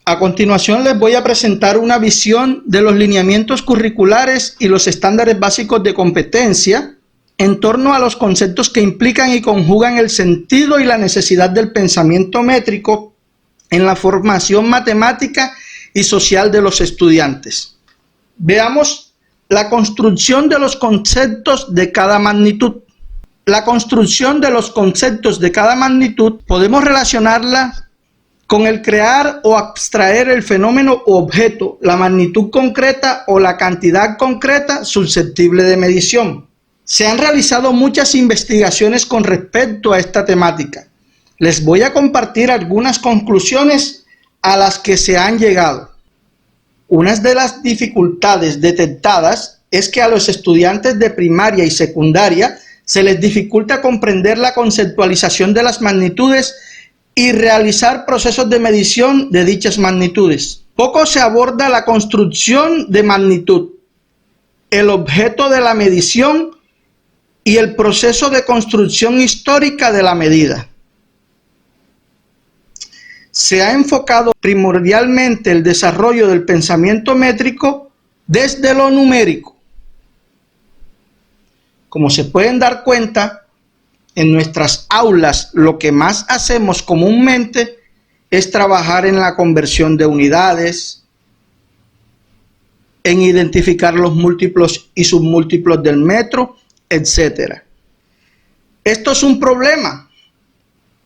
A continuación les voy a presentar una visión de los lineamientos curriculares y los estándares básicos de competencia en torno a los conceptos que implican y conjugan el sentido y la necesidad del pensamiento métrico en la formación matemática y social de los estudiantes. Veamos la construcción de los conceptos de cada magnitud. La construcción de los conceptos de cada magnitud podemos relacionarla con el crear o abstraer el fenómeno u objeto, la magnitud concreta o la cantidad concreta susceptible de medición. Se han realizado muchas investigaciones con respecto a esta temática. Les voy a compartir algunas conclusiones a las que se han llegado. Una de las dificultades detectadas es que a los estudiantes de primaria y secundaria se les dificulta comprender la conceptualización de las magnitudes y realizar procesos de medición de dichas magnitudes. Poco se aborda la construcción de magnitud, el objeto de la medición y el proceso de construcción histórica de la medida. Se ha enfocado primordialmente el desarrollo del pensamiento métrico desde lo numérico. Como se pueden dar cuenta, en nuestras aulas lo que más hacemos comúnmente es trabajar en la conversión de unidades, en identificar los múltiplos y submúltiplos del metro, etc. Esto es un problema,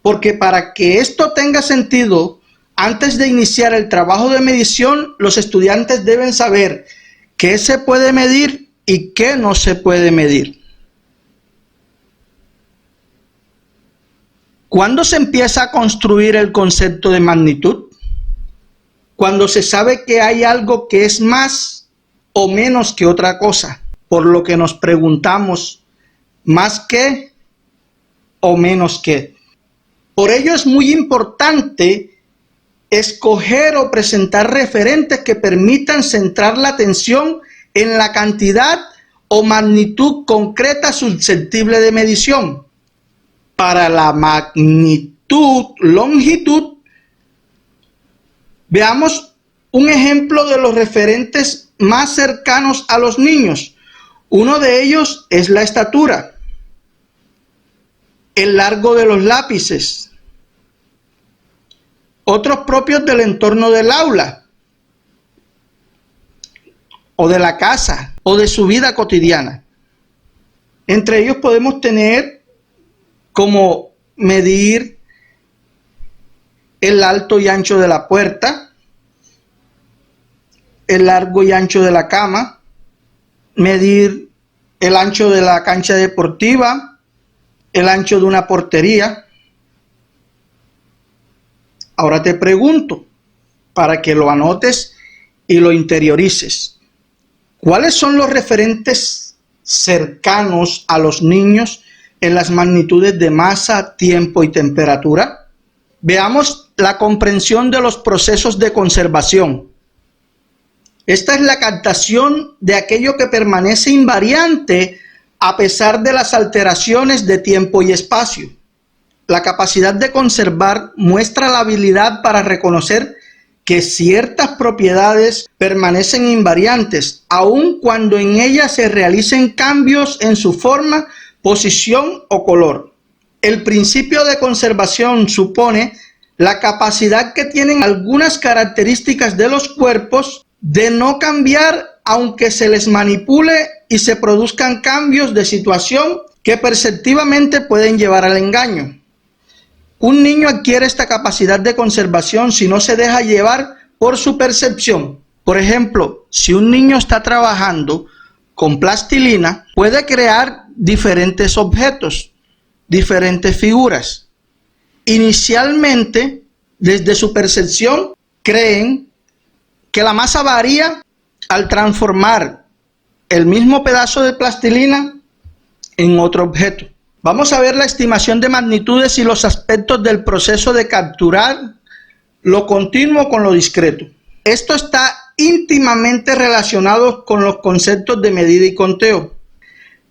porque para que esto tenga sentido, antes de iniciar el trabajo de medición, los estudiantes deben saber qué se puede medir y qué no se puede medir. ¿Cuándo se empieza a construir el concepto de magnitud? Cuando se sabe que hay algo que es más o menos que otra cosa, por lo que nos preguntamos, ¿más que o menos que? Por ello es muy importante escoger o presentar referentes que permitan centrar la atención en la cantidad o magnitud concreta susceptible de medición. Para la magnitud, longitud, veamos un ejemplo de los referentes más cercanos a los niños. Uno de ellos es la estatura, el largo de los lápices, otros propios del entorno del aula, o de la casa, o de su vida cotidiana. Entre ellos podemos tener como medir el alto y ancho de la puerta, el largo y ancho de la cama, medir el ancho de la cancha deportiva, el ancho de una portería. Ahora te pregunto, para que lo anotes y lo interiorices, ¿cuáles son los referentes cercanos a los niños en las magnitudes de masa, tiempo y temperatura? Veamos la comprensión de los procesos de conservación. Esta es la captación de aquello que permanece invariante a pesar de las alteraciones de tiempo y espacio. La capacidad de conservar muestra la habilidad para reconocer que ciertas propiedades permanecen invariantes, aun cuando en ellas se realicen cambios en su forma, posición o color. El principio de conservación supone la capacidad que tienen algunas características de los cuerpos de no cambiar aunque se les manipule y se produzcan cambios de situación que perceptivamente pueden llevar al engaño. Un niño adquiere esta capacidad de conservación si no se deja llevar por su percepción. Por ejemplo, si un niño está trabajando con plastilina, puede crear diferentes objetos, diferentes figuras. Inicialmente, desde su percepción, creen que la masa varía al transformar el mismo pedazo de plastilina en otro objeto. Vamos a ver la estimación de magnitudes y los aspectos del proceso de capturar lo continuo con lo discreto. Esto está íntimamente relacionado con los conceptos de medida y conteo.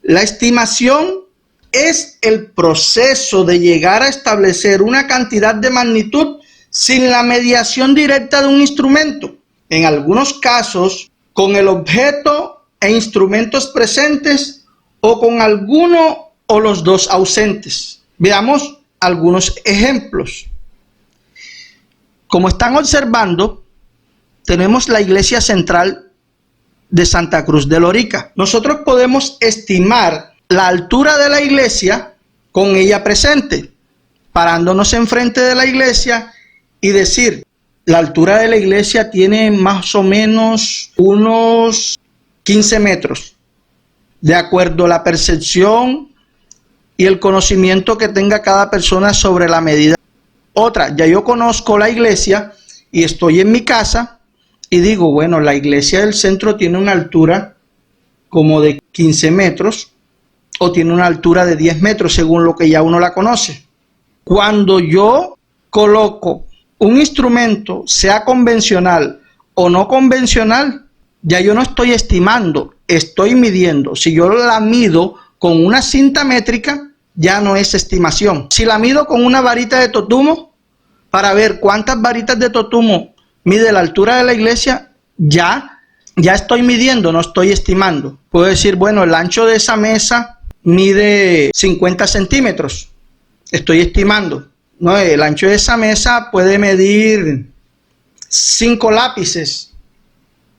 La estimación es el proceso de llegar a establecer una cantidad de magnitud sin la mediación directa de un instrumento. En algunos casos, con el objeto e instrumentos presentes o con alguno o los dos ausentes. Veamos algunos ejemplos. Como están observando, tenemos la iglesia central de Santa Cruz de Lorica. Nosotros podemos estimar la altura de la iglesia con ella presente, parándonos enfrente de la iglesia y decir, la altura de la iglesia tiene más o menos unos 15 metros, de acuerdo a la percepción y el conocimiento que tenga cada persona sobre la medida. Otra, ya yo conozco la iglesia y estoy en mi casa y digo, bueno, la iglesia del centro tiene una altura como de 15 metros o tiene una altura de 10 metros según lo que ya uno la conoce. Cuando yo coloco un instrumento, sea convencional o no convencional, ya yo no estoy estimando, estoy midiendo. Si yo la mido con una cinta métrica, ya no es estimación. Si la mido con una varita de totumo, para ver cuántas varitas de totumo mide la altura de la iglesia, ya estoy midiendo, no estoy estimando. Puedo decir, bueno, el ancho de esa mesa mide 50 centímetros. Estoy estimando. No, el ancho de esa mesa puede medir 5 lápices.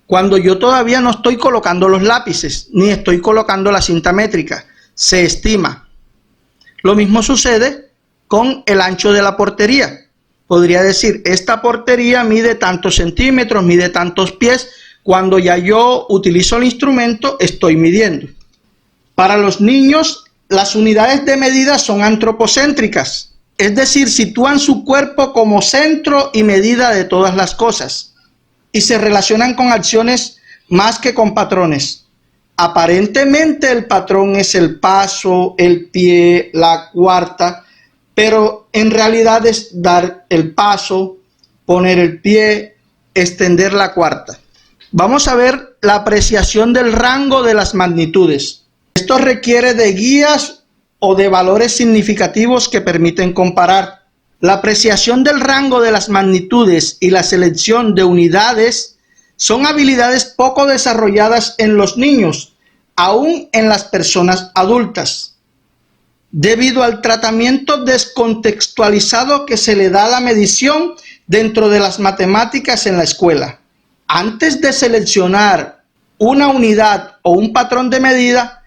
Cuando yo todavía no estoy colocando los lápices, ni estoy colocando la cinta métrica, se estima. Lo mismo sucede con el ancho de la portería. Podría decir, esta portería mide tantos centímetros, mide tantos pies. Cuando ya yo utilizo el instrumento, estoy midiendo. Para los niños, las unidades de medida son antropocéntricas. Es decir, sitúan su cuerpo como centro y medida de todas las cosas. Y se relacionan con acciones más que con patrones. Aparentemente el patrón es el paso, el pie, la cuarta, pero en realidad es dar el paso, poner el pie, extender la cuarta. Vamos a ver la apreciación del rango de las magnitudes. Esto requiere de guías o de valores significativos que permiten comparar. La apreciación del rango de las magnitudes y la selección de unidades son habilidades poco desarrolladas en los niños, aún en las personas adultas, debido al tratamiento descontextualizado que se le da a la medición dentro de las matemáticas en la escuela. Antes de seleccionar una unidad o un patrón de medida,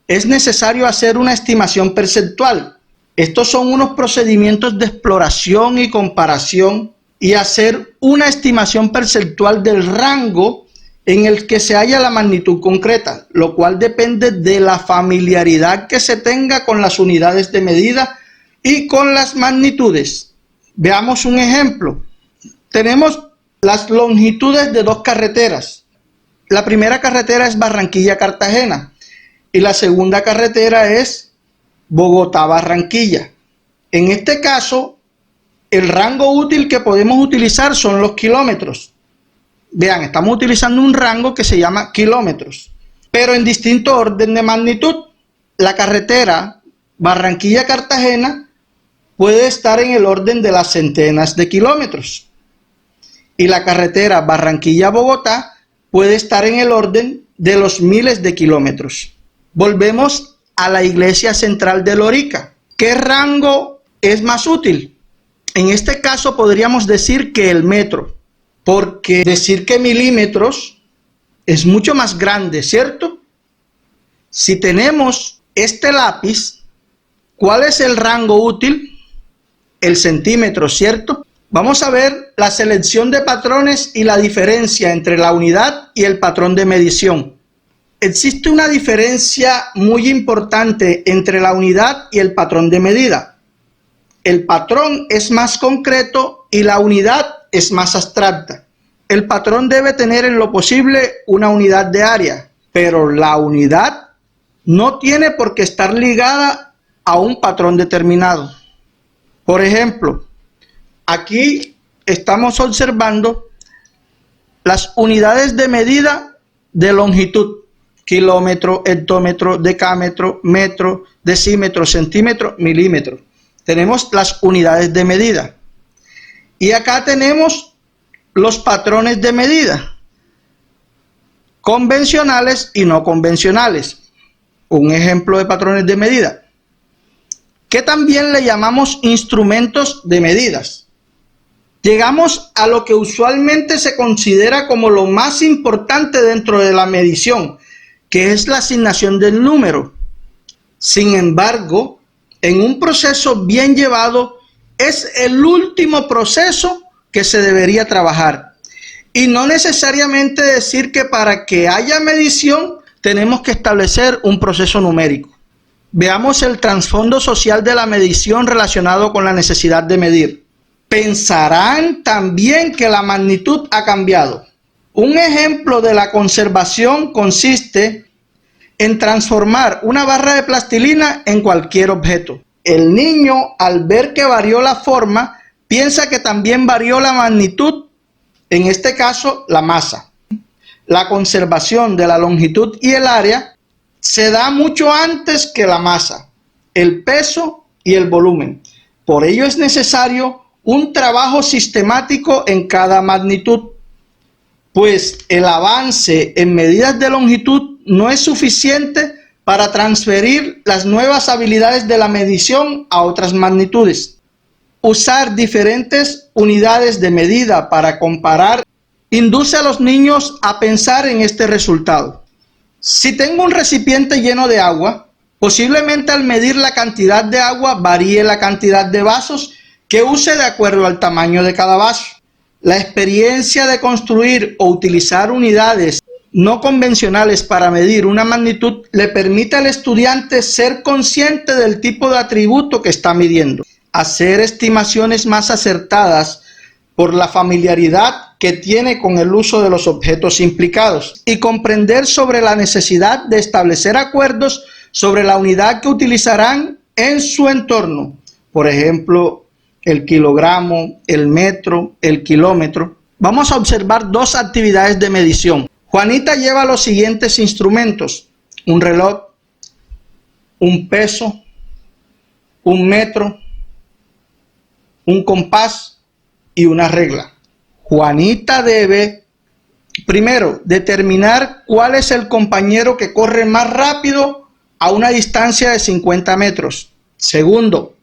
es necesario hacer una estimación percentual. Estos son unos procedimientos de exploración y comparación y hacer una estimación percentual del rango en el que se halla la magnitud concreta, lo cual depende de la familiaridad que se tenga con las unidades de medida y con las magnitudes. Veamos un ejemplo. Tenemos las longitudes de dos carreteras. La primera carretera es Barranquilla-Cartagena y la segunda carretera es Bogotá-Barranquilla. En este caso, el rango útil que podemos utilizar son los kilómetros. Vean, estamos utilizando un rango que se llama kilómetros, pero en distinto orden de magnitud. La carretera Barranquilla-Cartagena puede estar en el orden de las centenas de kilómetros. Y la carretera Barranquilla-Bogotá puede estar en el orden de los miles de kilómetros. Volvemos a la iglesia central de Lorica. ¿Qué rango es más útil? En este caso podríamos decir que el metro, porque decir que milímetros es mucho más grande, ¿cierto? Si tenemos este lápiz, ¿cuál es el rango útil? El centímetro, ¿cierto? Vamos a ver la selección de patrones y la diferencia entre la unidad y el patrón de medición. Existe una diferencia muy importante entre la unidad y el patrón de medida. El patrón es más concreto y la unidad es más abstracta. El patrón debe tener en lo posible una unidad de área, pero la unidad no tiene por qué estar ligada a un patrón determinado. Por ejemplo, aquí estamos observando las unidades de medida de longitud: kilómetro, hectómetro, decámetro, metro, decímetro, centímetro, milímetro. Tenemos las unidades de medida. Y acá tenemos los patrones de medida, convencionales y no convencionales. Un ejemplo de patrones de medida, que también le llamamos instrumentos de medidas. Llegamos a lo que usualmente se considera como lo más importante dentro de la medición, que es la asignación del número. Sin embargo, en un proceso bien llevado, es el último proceso que se debería trabajar. Y no necesariamente decir que para que haya medición tenemos que establecer un proceso numérico. Veamos el trasfondo social de la medición relacionado con la necesidad de medir. Pensarán también que la magnitud ha cambiado. Un ejemplo de la conservación consiste en transformar una barra de plastilina en cualquier objeto. El niño, al ver que varió la forma, piensa que también varió la magnitud, en este caso la masa. La conservación de la longitud y el área se da mucho antes que la masa, el peso y el volumen. Por ello es necesario un trabajo sistemático en cada magnitud, pues el avance en medidas de longitud no es suficiente para transferir las nuevas habilidades de la medición a otras magnitudes. Usar diferentes unidades de medida para comparar induce a los niños a pensar en este resultado. Si tengo un recipiente lleno de agua, posiblemente al medir la cantidad de agua varíe la cantidad de vasos que use de acuerdo al tamaño de cada vaso. La experiencia de construir o utilizar unidades no convencionales para medir una magnitud le permite al estudiante ser consciente del tipo de atributo que está midiendo, hacer estimaciones más acertadas por la familiaridad que tiene con el uso de los objetos implicados y comprender sobre la necesidad de establecer acuerdos sobre la unidad que utilizarán en su entorno. Por ejemplo, el kilogramo, el metro, el kilómetro. Vamos a observar dos actividades de medición. Juanita lleva los siguientes instrumentos: un reloj, un peso, un metro, un compás y una regla. Juanita debe, primero, determinar cuál es el compañero que corre más rápido a una distancia de 50 metros. Segundo,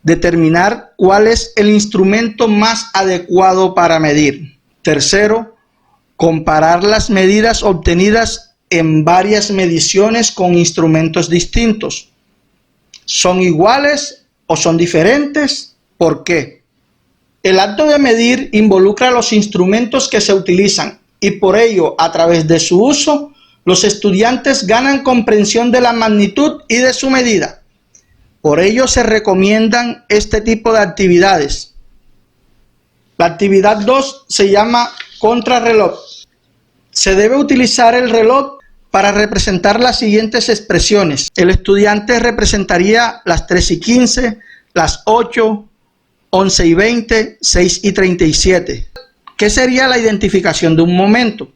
determinar cuál es el instrumento más adecuado para medir. Tercero, comparar las medidas obtenidas en varias mediciones con instrumentos distintos. ¿Son iguales o son diferentes? ¿Por qué? El acto de medir involucra los instrumentos que se utilizan y por ello, a través de su uso, los estudiantes ganan comprensión de la magnitud y de su medida. Por ello se recomiendan este tipo de actividades. La actividad 2 se llama contrarreloj. Se debe utilizar el reloj para representar las siguientes expresiones. El estudiante representaría las 3:15, las 8, 11:20, 6:37. ¿Qué sería la identificación de un momento?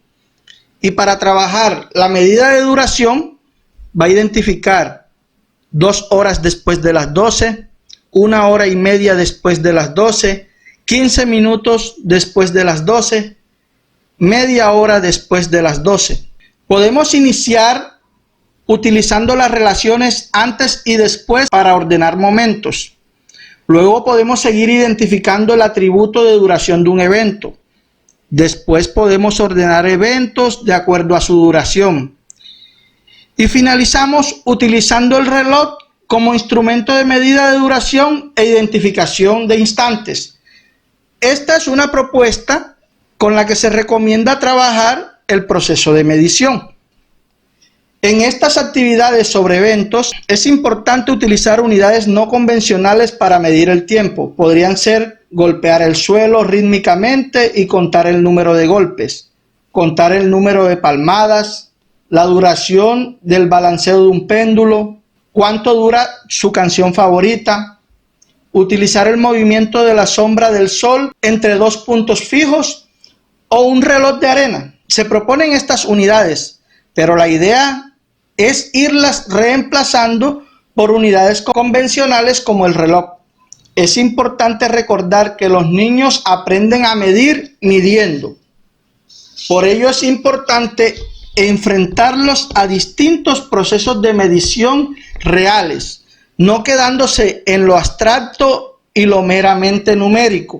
Y para trabajar la medida de duración, va a identificar 2 horas después de las 12, 1 hora y media después de las 12, 15 minutos después de las 12, media hora después de las 12. Podemos iniciar utilizando las relaciones antes y después para ordenar momentos. Luego podemos seguir identificando el atributo de duración de un evento. Después podemos ordenar eventos de acuerdo a su duración. Y finalizamos utilizando el reloj como instrumento de medida de duración e identificación de instantes. Esta es una propuesta con la que se recomienda trabajar el proceso de medición. En estas actividades sobre eventos es importante utilizar unidades no convencionales para medir el tiempo. Podrían ser golpear el suelo rítmicamente y contar el número de golpes, contar el número de palmadas, la duración del balanceo de un péndulo, cuánto dura su canción favorita, utilizar el movimiento de la sombra del sol entre 2 puntos fijos o un reloj de arena. Se proponen estas unidades, pero la idea es irlas reemplazando por unidades convencionales como el reloj. es importante recordar que los niños aprenden a medir midiendo. Por ello es importante enfrentarlos a distintos procesos de medición reales, no quedándose en lo abstracto y lo meramente numérico.